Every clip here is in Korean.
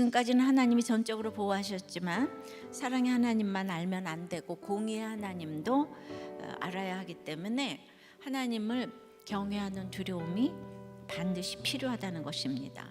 지금까지는 하나님이 전적으로 보호하셨지만 사랑의 하나님만 알면 안 되고 공의의 하나님도 알아야 하기 때문에 하나님을 경외하는 두려움이 반드시 필요하다는 것입니다.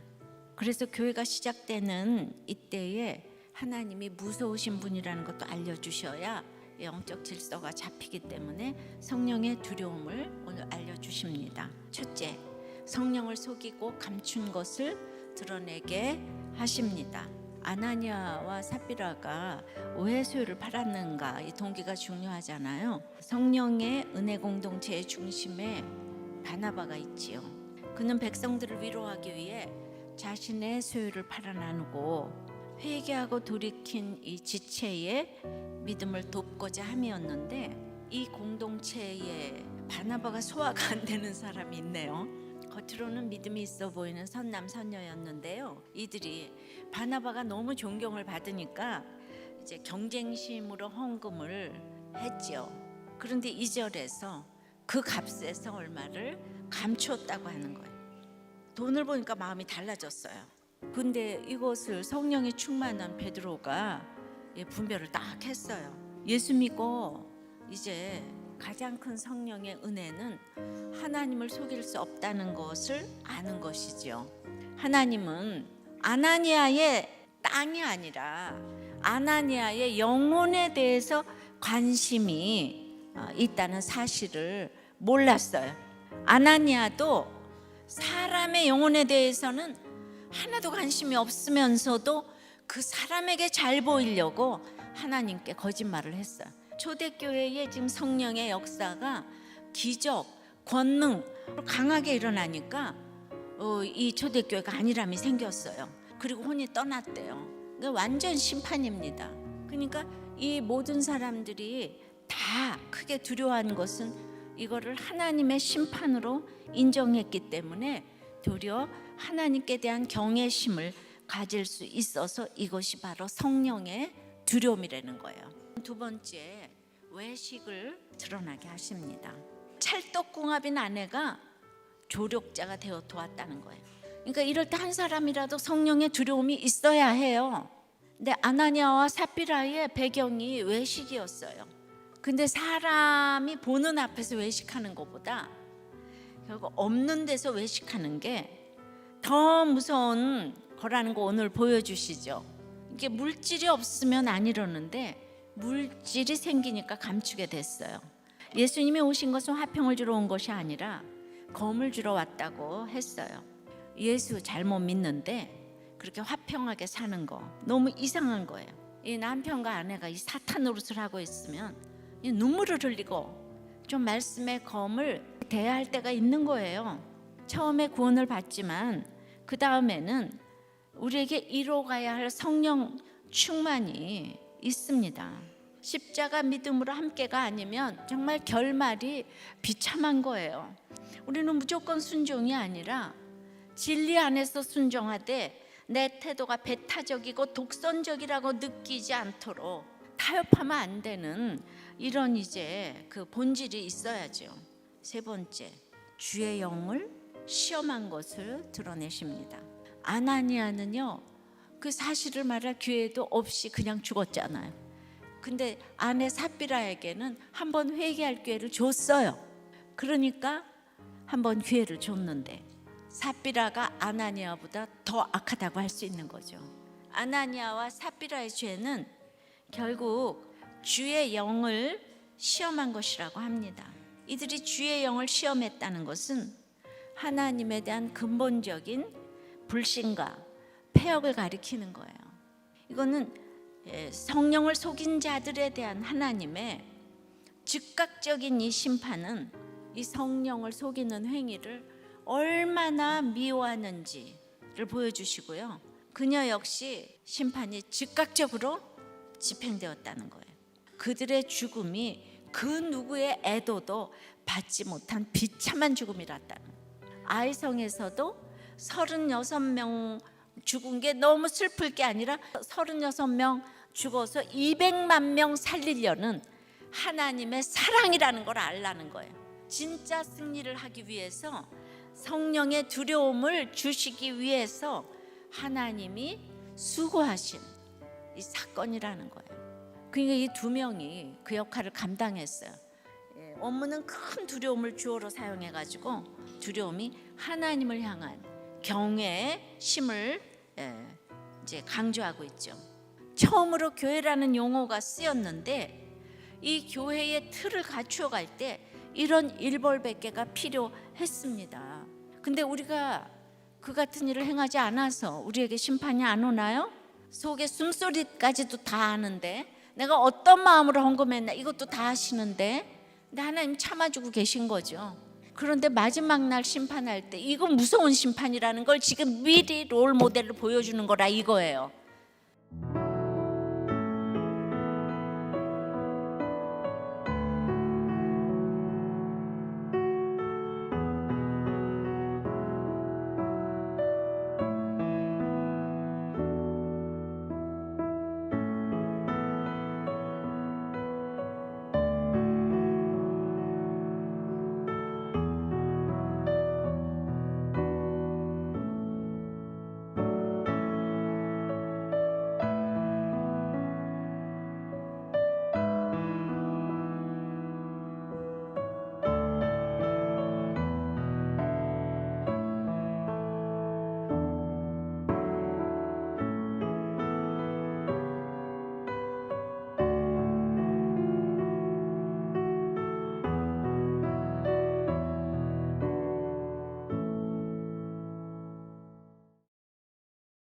그래서 교회가 시작되는 이때에 하나님이 무서우신 분이라는 것도 알려주셔야 영적 질서가 잡히기 때문에 성령의 두려움을 오늘 알려주십니다. 첫째, 성령을 속이고 감춘 것을 드러내게 하십니다. 아나니아와 삽비라가 왜 소유를 팔았는가, 이 동기가 중요하잖아요. 성령의 은혜 공동체의 중심에 바나바가 있지요. 그는 백성들을 위로하기 위해 자신의 소유를 팔아 나누고 회개하고 돌이킨 이 지체의 믿음을 돕고자 함이었는데, 이 공동체에 바나바가 소화가 안 되는 사람이 있네요. 겉으로는 믿음이 있어 보이는 선남 선녀였는데요, 이들이 바나바가 너무 존경을 받으니까 이제 경쟁심으로 헌금을 했죠. 그런데 2절에서 그 값에서 얼마를 감추었다고 하는 거예요. 돈을 보니까 마음이 달라졌어요. 근데 이것을 성령이 충만한 베드로가 분별을 딱 했어요. 예수 믿고 이제 가장 큰 성령의 은혜는 하나님을 속일 수 없다는 것을 아는 것이지요. 하나님은 아나니아의 땅이 아니라 아나니아의 영혼에 대해서 관심이 있다는 사실을 몰랐어요. 아나니아도 사람의 영혼에 대해서는 하나도 관심이 없으면서도 그 사람에게 잘 보이려고 하나님께 거짓말을 했어요. 초대교회의 지금 성령의 역사가 기적, 권능 강하게 일어나니까 이 초대교회가 아니람이 생겼어요. 그리고 혼이 떠났대요. 완전 심판입니다. 그러니까 이 모든 사람들이 다 크게 두려워한 것은 이거를 하나님의 심판으로 인정했기 때문에 도리어 하나님께 대한 경외심을 가질 수 있어서 이것이 바로 성령의 두려움이라는 거예요. 두 번째, 외식을 드러나게 하십니다. 찰떡궁합인 아내가 조력자가 되어 도왔다는 거예요. 그러니까 이럴 때 한 사람이라도 성령의 두려움이 있어야 해요. 근데 아나니아와 삽비라의 배경이 외식이었어요. 근데 사람이 보는 앞에서 외식하는 것보다 결국 없는 데서 외식하는 게 더 무서운 거라는 거 오늘 보여주시죠. 이게 물질이 없으면 안 이러는데 물질이 생기니까 감추게 됐어요. 예수님이 오신 것은 화평을 주러 온 것이 아니라 검을 주러 왔다고 했어요. 예수 잘못 믿는데 그렇게 화평하게 사는 거 너무 이상한 거예요. 이 남편과 아내가 이 사탄 노릇을 하고 있으면 이 눈물을 흘리고 좀 말씀의 검을 대할 때가 있는 거예요. 처음에 구원을 받지만 그 다음에는 우리에게 이뤄가야 할 성령 충만이 있습니다. 십자가 믿음으로 함께가 아니면 정말 결말이 비참한 거예요. 우리는 무조건 순종이 아니라 진리 안에서 순종하되 내 태도가 배타적이고 독선적이라고 느끼지 않도록 타협하면 안 되는 이런 이제 그 본질이 있어야죠. 세 번째, 주의 영을 시험한 것을 드러내십니다. 아나니아는요, 그 사실을 말할 기회도 없이 그냥 죽었잖아요. 근데 아내 삽비라에게는 한번 회개할 기회를 줬어요. 그러니까 한번 기회를 줬는데 삽비라가 아나니아보다 더 악하다고 할 수 있는 거죠. 아나니아와 삽비라의 죄는 결국 주의 영을 시험한 것이라고 합니다. 이들이 주의 영을 시험했다는 것은 하나님에 대한 근본적인 불신과 패역을 가리키는 거예요. 이거는 성령을 속인 자들에 대한 하나님의 즉각적인 이 심판은 이 성령을 속이는 행위를 얼마나 미워하는지를 보여주시고요. 그녀 역시 심판이 즉각적으로 집행되었다는 거예요. 그들의 죽음이 그 누구의 애도도 받지 못한 비참한 죽음이랐다는 거예요. 아이성에서도 36명 죽은 게 너무 슬플 게 아니라 36명 죽어서 200만 명 살리려는 하나님의 사랑이라는 걸 알라는 거예요. 진짜 승리를 하기 위해서 성령의 두려움을 주시기 위해서 하나님이 수고하신 이 사건이라는 거예요. 그러니까 이 두 명이 그 역할을 감당했어요. 원문은 큰 두려움을 주어로 사용해가지고 두려움이 하나님을 향한 경외의 심을 이제 강조하고 있죠. 처음으로 교회라는 용어가 쓰였는데 이 교회의 틀을 갖추어 갈 때 이런 일벌백계가 필요했습니다. 근데 우리가 그 같은 일을 행하지 않아서 우리에게 심판이 안 오나요? 속에 숨소리까지도 다 아는데 내가 어떤 마음으로 헌금했나 이것도 다 아시는데 근데 하나님 참아주고 계신 거죠. 그런데 마지막 날 심판할 때 이건 무서운 심판이라는 걸 지금 미리 롤 모델을 보여주는 거라 이거예요.